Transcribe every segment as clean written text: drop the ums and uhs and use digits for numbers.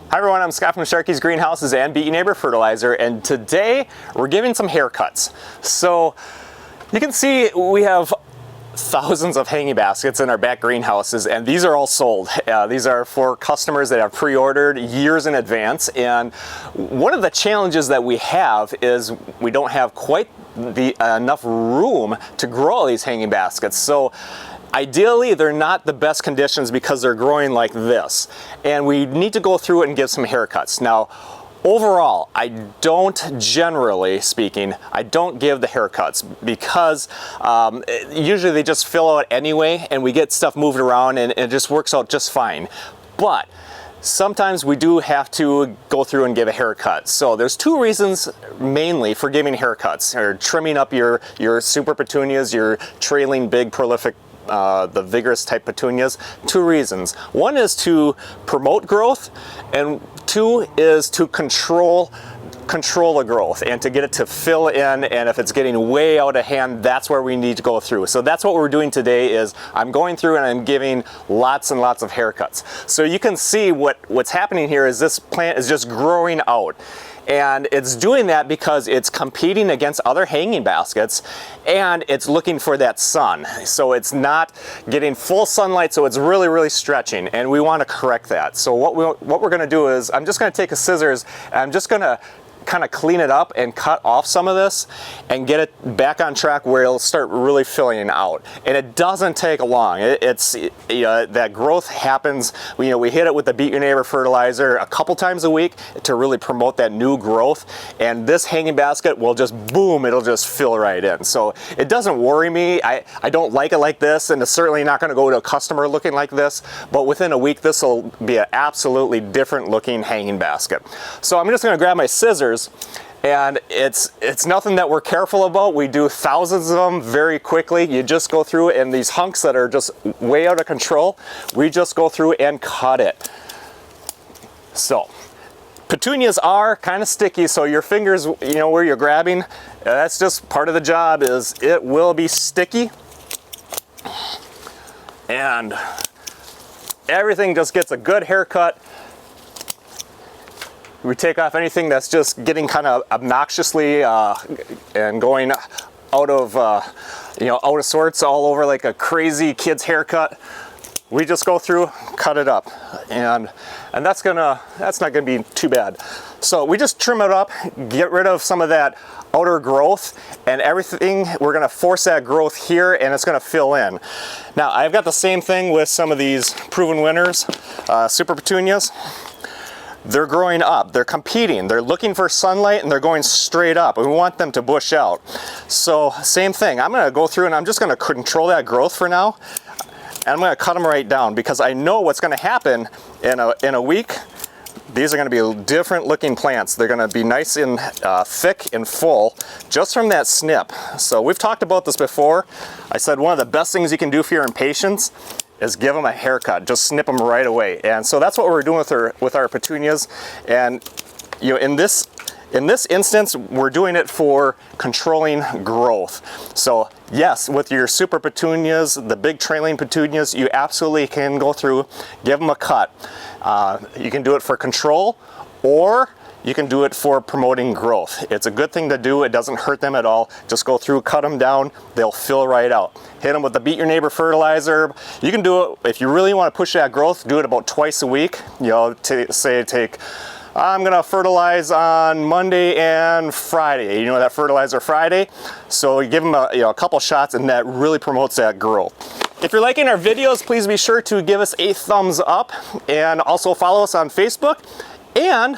Hi everyone, I'm Scott from Sharkey's Greenhouses and Beat Your Neighbor Fertilizer, and today we're giving some haircuts. So you can see we have thousands of hanging baskets in our back greenhouses, and these are all sold. These are for customers that have pre-ordered years in advance, and one of the challenges that we have is we don't have quite enough room to grow all these hanging baskets. So ideally, they're not the best conditions because they're growing like this, and we need to go through it and give some haircuts. Now, overall, generally speaking, I don't give the haircuts because usually they just fill out anyway, and we get stuff moved around and it just works out just fine. But sometimes we do have to go through and give a haircut. So there's two reasons mainly for giving haircuts, or trimming up your super petunias, your trailing big prolific the vigorous type petunias. Two reasons. One is to promote growth, and two is to control the growth and to get it to fill in, and if it's getting way out of hand, that's where we need to go through. So that's what we're doing today. Is I'm going through and I'm giving lots and lots of haircuts. So you can see what's happening here is this plant is just growing out. And it's doing that because it's competing against other hanging baskets, and it's looking for that sun. So it's not getting full sunlight, so it's really stretching, and we want to correct that. So what we're going to do is I'm just going to take a scissors and I'm just going to kind of clean it up and cut off some of this and get it back on track where it'll start really filling out. And it doesn't take long. That growth happens, we hit it with the Beat Your Neighbor fertilizer a couple times a week to really promote that new growth, and this hanging basket will just boom, it'll just fill right in. So it doesn't worry me. I don't like it like this, and it's certainly not going to go to a customer looking like this, but within a week this will be an absolutely different looking hanging basket. So I'm just going to grab my scissors, and it's nothing that we're careful about. We do thousands of them very quickly. You just go through, and these hunks that are just way out of control, we just go through and cut it. So petunias are kind of sticky, so your fingers, where you're grabbing, that's just part of the job. Is it will be sticky, and everything just gets a good haircut. We take off anything that's just getting kind of obnoxiously and going out of sorts all over like a crazy kid's haircut. We just go through, cut it up, and that's not gonna be too bad. So we just trim it up, get rid of some of that outer growth, and everything, we're gonna force that growth here, and it's gonna fill in. Now I've got the same thing with some of these proven winners, super petunias. They're growing up, they're competing, they're looking for sunlight, and they're going straight up, and we want them to bush out. So same thing, I'm gonna go through and I'm just gonna control that growth for now, and I'm gonna cut them right down because I know what's gonna happen in a week. These are gonna be different looking plants. They're gonna be nice and thick and full just from that snip. So we've talked about this before. I said one of the best things you can do for your impatiens is give them a haircut. Just snip them right away. And so that's what we're doing with our petunias. And in this instance, we're doing it for controlling growth. So yes, with your super petunias, the big trailing petunias, you absolutely can go through, give them a cut. You can do it for control, or you can do it for promoting growth. It's a good thing to do. It doesn't hurt them at all. Just go through, cut them down, they'll fill right out. Hit them with the Beat Your Neighbor fertilizer. You can do it, if you really want to push that growth, do it about twice a week. I'm gonna fertilize on Monday and Friday. That fertilizer Friday. So you give them a couple shots, and that really promotes that growth. If you're liking our videos, please be sure to give us a thumbs up, and also follow us on Facebook, and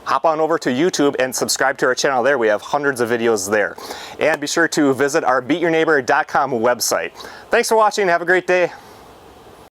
hop on over to YouTube and subscribe to our channel there. We have hundreds of videos there. And be sure to visit our beatyourneighbor.com website. Thanks for watching. Have a great day.